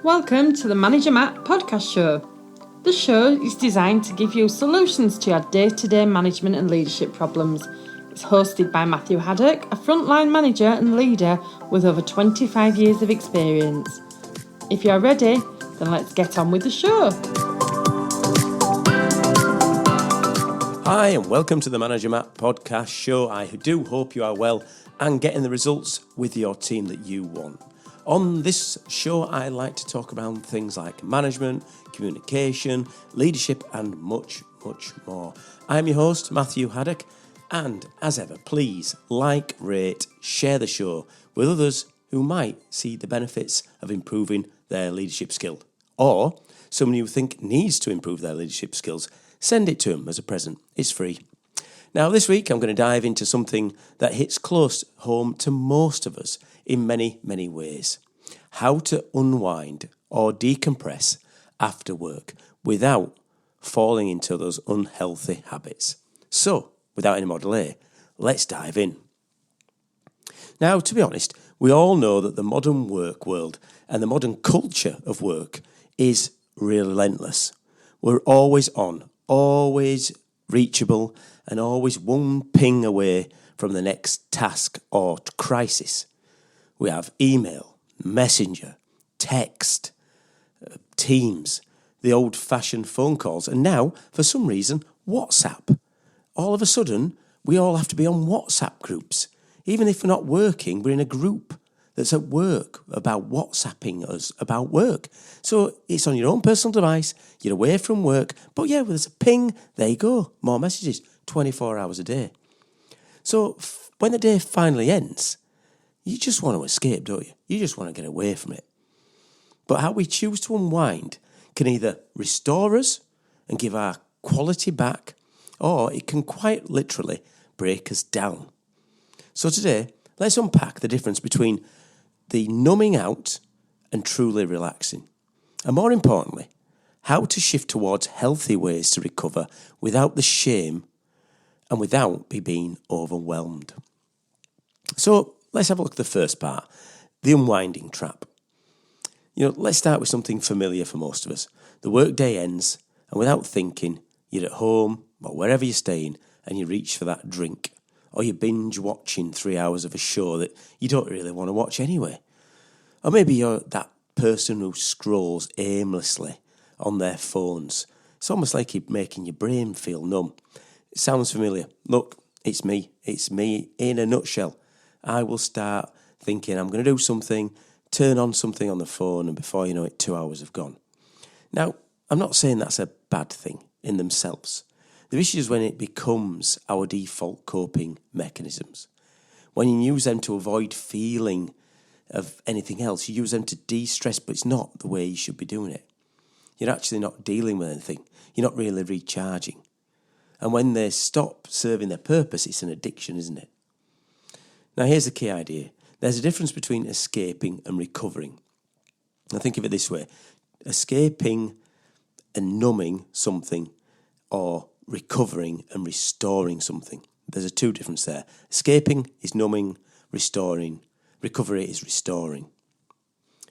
Welcome to the Manager Matt podcast show. The show is designed to give you solutions to your day-to-day management and leadership problems. It's hosted by Matthew Haddock, a frontline manager and leader with over 25 years of experience. If you're ready, then let's get on with the show. Hi and welcome to the Manager Matt podcast show. I do hope you are well and getting the results with your team that you want. On this show, I like to talk about things like management, communication, leadership and much, much more. I'm your host, Matthew Haddock, and as ever, please like, rate, share the show with others who might see the benefits of improving their leadership skill. Or someone you think needs to improve their leadership skills, send it to them as a present. It's free. Now, this week, I'm going to dive into something that hits close home to most of us in many, many ways. How to unwind or decompress after work without falling into those unhealthy habits. So, without any more delay, let's dive in. Now, to be honest, we all know that the modern work world and the modern culture of work is relentless. We're always on, always reachable, and always one ping away from the next task or crisis. We have email, messenger, text, Teams, the old-fashioned phone calls, and now, for some reason, WhatsApp. All of a sudden, we all have to be on WhatsApp groups. Even if we're not working, we're in a group that's at work about WhatsApping us about work. So it's on your own personal device, you're away from work, but yeah, there's a ping, there you go, more messages, 24 hours a day. So when the day finally ends, you just want to escape, don't you? You just want to get away from it. But how we choose to unwind can either restore us and give our quality back, or it can quite literally break us down. So today, let's unpack the difference between the numbing out and truly relaxing. And more importantly, how to shift towards healthy ways to recover without the shame and without being overwhelmed. So let's have a look at the first part, the unwinding trap. Let's start with something familiar for most of us. The workday ends, and without thinking, you're at home or wherever you're staying, and you reach for that drink. Or you binge watching 3 hours of a show that you don't really want to watch anyway. Or maybe you're that person who scrolls aimlessly on their phones. It's almost like you're making your brain feel numb. It sounds familiar. Look, it's me. It's me in a nutshell. I will start thinking I'm going to do something, turn on something on the phone, and before you know it, 2 hours have gone. Now, I'm not saying that's a bad thing in themselves. The issue is when it becomes our default coping mechanisms. When you use them to avoid feeling of anything else, you use them to de-stress, but it's not the way you should be doing it. You're actually not dealing with anything. You're not really recharging. And when they stop serving their purpose, it's an addiction, isn't it? Now, here's the key idea. There's a difference between escaping and recovering. Now, think of it this way. Escaping and numbing something, or recovering and restoring something. There's a two difference there. Escaping is numbing, restoring. Recovery is restoring.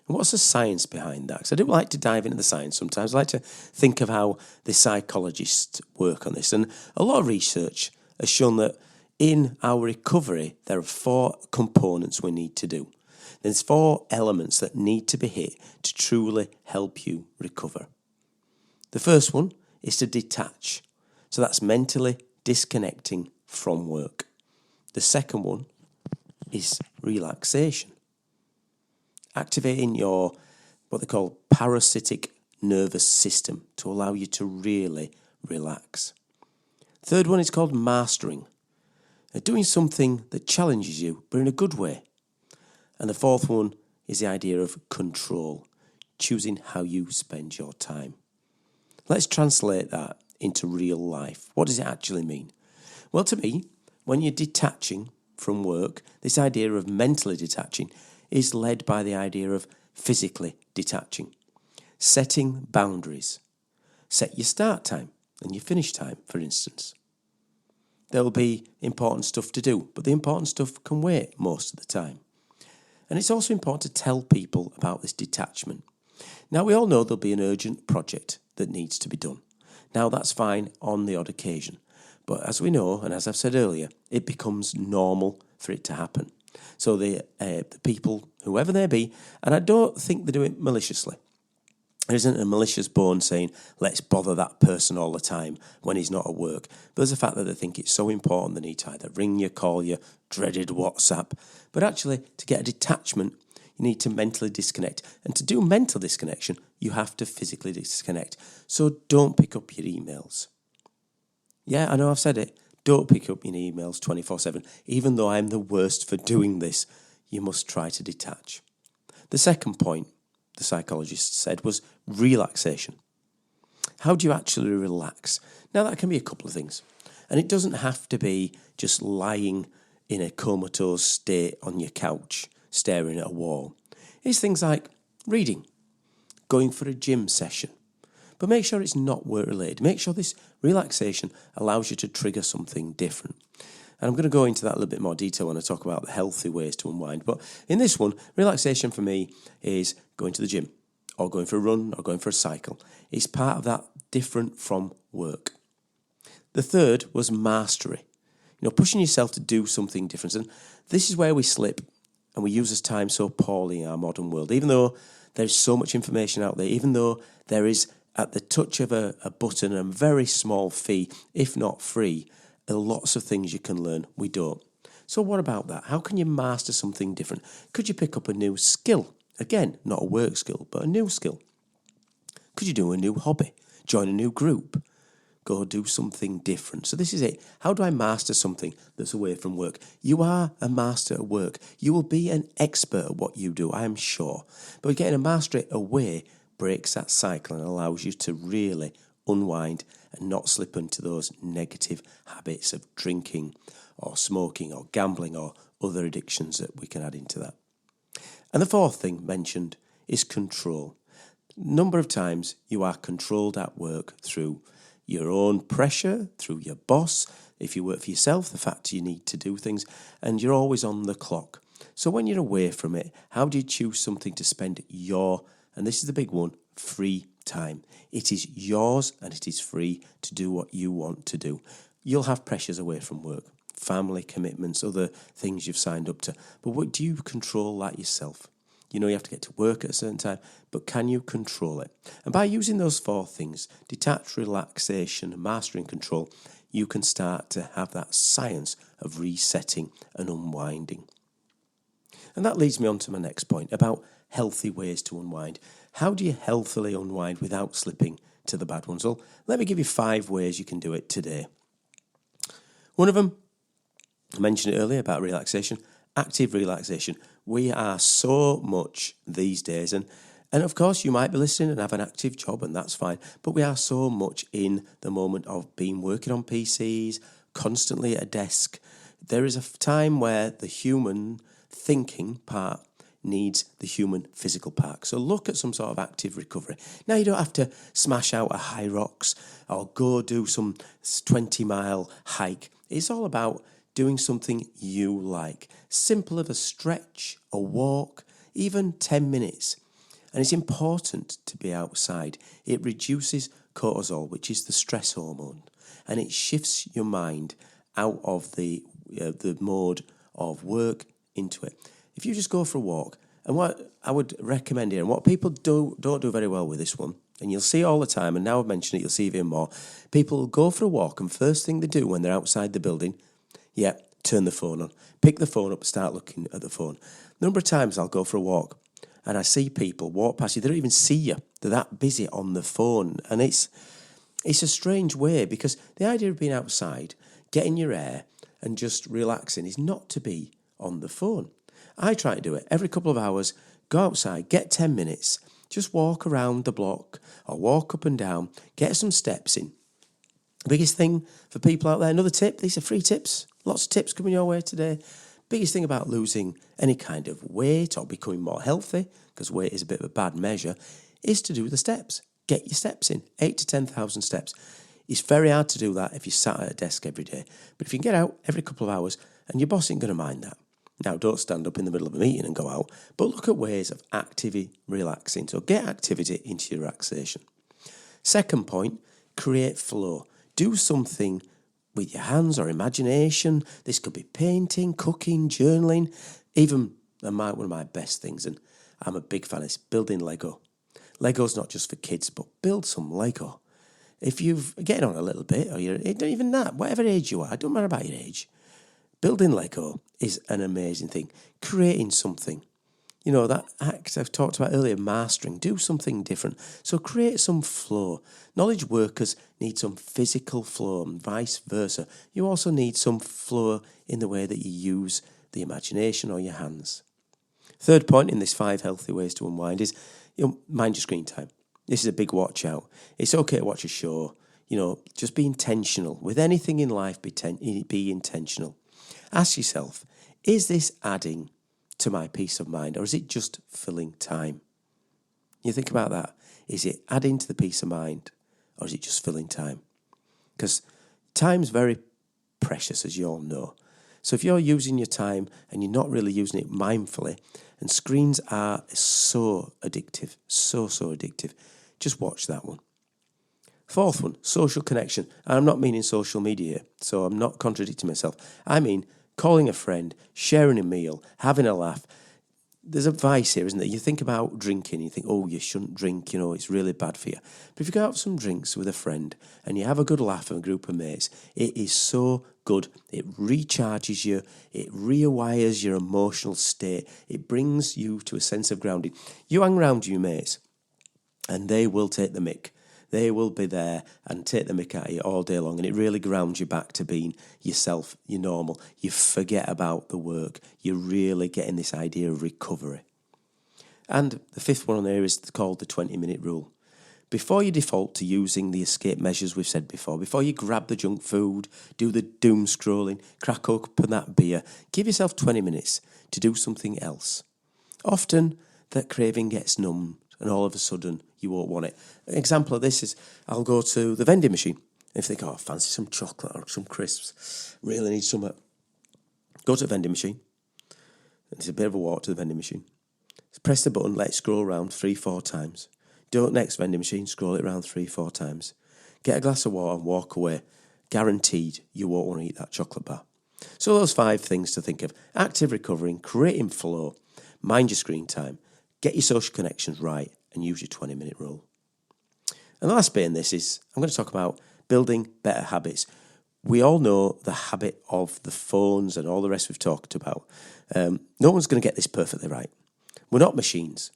And what's the science behind that? Because I do like to dive into the science sometimes. I like to think of how the psychologists work on this. And a lot of research has shown that in our recovery, there are 4 components we need to do. There's 4 elements that need to be hit to truly help you recover. The first one is to detach. So that's mentally disconnecting from work. The second one is relaxation. Activating your, what they call, parasitic nervous system to allow you to really relax. Third one is called mastering. Doing something that challenges you, but in a good way. And the fourth one is the idea of control, choosing how you spend your time. Let's translate that into real life. What does it actually mean? Well, to me, when you're detaching from work, this idea of mentally detaching is led by the idea of physically detaching. Setting boundaries. Set your start time and your finish time, for instance. There will be important stuff to do, but the important stuff can wait most of the time. And it's also important to tell people about this detachment. Now, we all know there'll be an urgent project that needs to be done. Now, that's fine on the odd occasion. But as we know, and as I've said earlier, it becomes normal for it to happen. So the people, whoever they be, and I don't think they do it maliciously. There isn't a malicious bone saying, let's bother that person all the time when he's not at work. But there's the fact that they think it's so important they need to either ring you, call you, dreaded WhatsApp. But actually, to get a detachment, you need to mentally disconnect. And to do mental disconnection, you have to physically disconnect. So don't pick up your emails. Yeah, I know I've said it. Don't pick up your emails 24/7. Even though I'm the worst for doing this, you must try to detach. The second point, the psychologist said, was relaxation. How do you actually relax? Now, that can be a couple of things. And it doesn't have to be just lying in a comatose state on your couch, staring at a wall. It's things like reading, going for a gym session. But make sure it's not work-related. Make sure this relaxation allows you to trigger something different. And I'm going to go into that a little bit more detail when I talk about the healthy ways to unwind. But in this one, relaxation for me is going to the gym or going for a run or going for a cycle. It's part of that different from work. The third was mastery. Pushing yourself to do something different. And this is where we slip and we use this time so poorly in our modern world. Even though there's so much information out there, even though there is at the touch of a button and a very small fee, if not free, lots of things you can learn, we don't. So what about that? How can you master something different? Could you pick up a new skill? Again, not a work skill, but a new skill. Could you do a new hobby? Join a new group? Go do something different. So this is it. How do I master something that's away from work? You are a master at work. You will be an expert at what you do, I am sure. But getting a mastery away breaks that cycle and allows you to really unwind and not slip into those negative habits of drinking or smoking or gambling or other addictions that we can add into that. And the fourth thing mentioned is control. Number of times you are controlled at work through your own pressure, through your boss. If you work for yourself, the fact you need to do things, and you're always on the clock. So when you're away from it, how do you choose something to spend your, and this is the big one, free time? It is yours and it is free to do what you want to do. You'll have pressures away from work, family commitments, other things you've signed up to. But what do you control that yourself? You have to get to work at a certain time, but can you control it? And by using those four things, detach, relaxation, mastery and control, you can start to have that science of resetting and unwinding. And that leads me on to my next point about healthy ways to unwind. How do you healthily unwind without slipping to the bad ones? Well, let me give you 5 ways you can do it today. One of them, I mentioned it earlier about relaxation, active relaxation. We are so much these days, and of course you might be listening and have an active job, and that's fine, but we are so much in the moment of working on PCs, constantly at a desk. There is a time where the human thinking part needs the human physical part. So look at some sort of active recovery. Now, you don't have to smash out a high rocks or go do some 20-mile hike. It's all about doing something you like. Simple of a stretch, a walk, even 10 minutes. And it's important to be outside. It reduces cortisol, which is the stress hormone, and it shifts your mind out of the mode of work into it. If you just go for a walk, and what I would recommend here, and what people don't do very well with this one, and you'll see all the time, and now I've mentioned it, you'll see even more, people go for a walk, and first thing they do when they're outside the building, turn the phone on. Pick the phone up, start looking at the phone. A number of times I'll go for a walk, and I see people walk past you, they don't even see you. They're that busy on the phone, and it's a strange way, because the idea of being outside, getting your air, and just relaxing is not to be on the phone. I try to do it every couple of hours, go outside, get 10 minutes, just walk around the block or walk up and down, get some steps in. Biggest thing for people out there, another tip, these are free tips, lots of tips coming your way today. Biggest thing about losing any kind of weight or becoming more healthy, because weight is a bit of a bad measure, is to do the steps. Get your steps in, 8,000 to 10,000 steps. It's very hard to do that if you sat at a desk every day. But if you can get out every couple of hours, and your boss ain't going to mind that. Now, don't stand up in the middle of a meeting and go out, but look at ways of actively relaxing. So get activity into your relaxation. Second point, create flow. Do something with your hands or imagination. This could be painting, cooking, journaling, even one of my best things, and I'm a big fan, is building Lego. Lego's not just for kids, but build some Lego. If you've getting on a little bit, or you're don't even that, whatever age you are, it don't matter about your age. Building Lego is an amazing thing. Creating something. You know, that act I've talked about earlier, mastering, do something different. So create some flow. Knowledge workers need some physical flow and vice versa. You also need some flow in the way that you use the imagination or your hands. Third point in this 5 healthy ways to unwind is, mind your screen time. This is a big watch out. It's okay to watch a show. Just be intentional. With anything in life, be intentional. Ask yourself, is this adding to my peace of mind, or is it just filling time? You think about that. Is it adding to the peace of mind, or is it just filling time? Because time's very precious, as you all know. So if you're using your time and you're not really using it mindfully, and screens are so addictive, so addictive, just watch that one. Fourth one, social connection. And I'm not meaning social media, so I'm not contradicting myself. I mean calling a friend, sharing a meal, having a laugh. There's advice here, isn't there? You think about drinking, you think, oh, you shouldn't drink, it's really bad for you. But if you go out for some drinks with a friend and you have a good laugh with a group of mates, it is so good. It recharges you, it rewires your emotional state, it brings you to a sense of grounding. You hang around your mates and they will take the mick. They will be there and take the mick out of you all day long, and it really grounds you back to being yourself, you're normal. You forget about the work. You're really getting this idea of recovery. And the fifth one on there is called the 20-minute rule. Before you default to using the escape measures we've said before you grab the junk food, do the doom scrolling, crack open that beer, give yourself 20 minutes to do something else. Often that craving gets numb, and all of a sudden you won't want it. An example of this is I'll go to the vending machine. If they go, fancy some chocolate or some crisps, really need some. Go to the vending machine. It's a bit of a walk to the vending machine. Press the button, let it scroll around 3-4 times. Do it next vending machine, scroll it around 3-4 times. Get a glass of water and walk away. Guaranteed you won't want to eat that chocolate bar. So those 5 things to think of: active recovering, creating flow, mind your screen time, get your social connections right, and use your 20-minute rule. And the last bit in this is I'm going to talk about building better habits. We all know the habit of the phones and all the rest we've talked about. No one's going to get this perfectly right. We're not machines.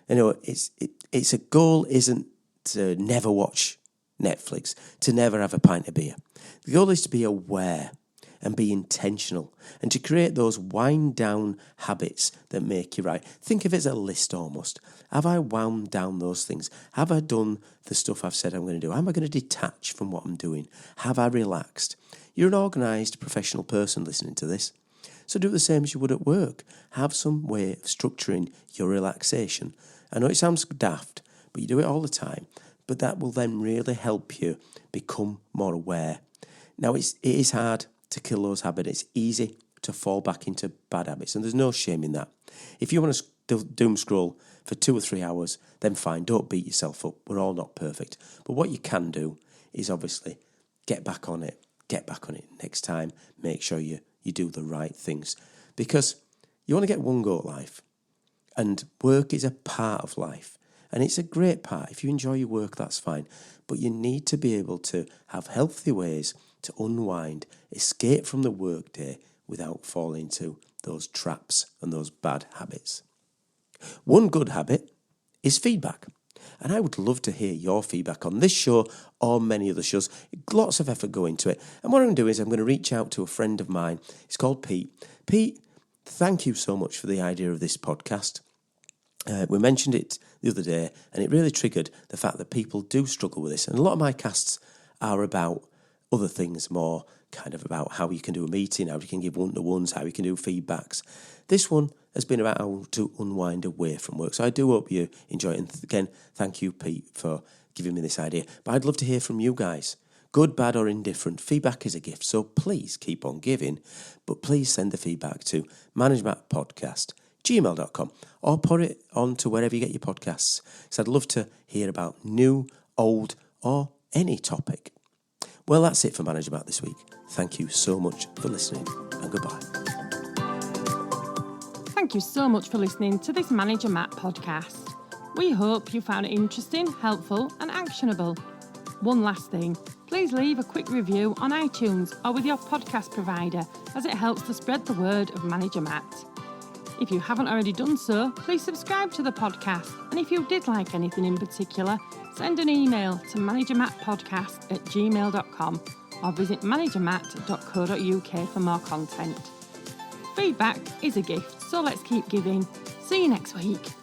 It's a goal isn't to never watch Netflix, to never have a pint of beer. The goal is to be aware and be intentional, and to create those wind down habits that make you right. Think of it as a list almost. Have I wound down those things? Have I done the stuff I've said I'm going to do? Am I going to detach from what I'm doing? Have I relaxed? You're an organised professional person listening to this, so do the same as you would at work. Have some way of structuring your relaxation. I know it sounds daft, but you do it all the time. But that will then really help you become more aware. Now, it is hard to kill those habits. It's easy to fall back into bad habits, and there's no shame in that. If you want to doom scroll for 2 or 3 hours, then fine, don't beat yourself up. We're all not perfect. But what you can do is obviously get back on it next time. Make sure you do the right things, because you want to get one go at life, and work is a part of life, and it's a great part. If you enjoy your work, that's fine, but you need to be able to have healthy ways to unwind, escape from the workday without falling into those traps and those bad habits. One good habit is feedback. And I would love to hear your feedback on this show or many other shows. Lots of effort go into it. And what I'm going to do is I'm going to reach out to a friend of mine. It's called Pete. Pete, thank you so much for the idea of this podcast. We mentioned it the other day, and it really triggered the fact that people do struggle with this. And a lot of my casts are about other things, more kind of about how you can do a meeting, how you can give one-to-ones, how you can do feedbacks. This one has been about how to unwind away from work. So I do hope you enjoy it. And again, thank you, Pete, for giving me this idea. But I'd love to hear from you guys. Good, bad or indifferent, feedback is a gift, so please keep on giving, but please send the feedback to managermattpodcast@gmail.com or put it on to wherever you get your podcasts, because I'd love to hear about new, old or any topic. Well, that's it for Manager Matt this week. Thank you so much for listening and goodbye. Thank you so much for listening to this Manager Matt podcast. We hope you found it interesting, helpful and actionable. One last thing, please leave a quick review on iTunes or with your podcast provider, as it helps to spread the word of Manager Matt. If you haven't already done so, please subscribe to the podcast, and if you did like anything in particular, send an email to managermattpodcast@gmail.com or visit managermatt.co.uk for more content. Feedback is a gift, so let's keep giving. See you next week.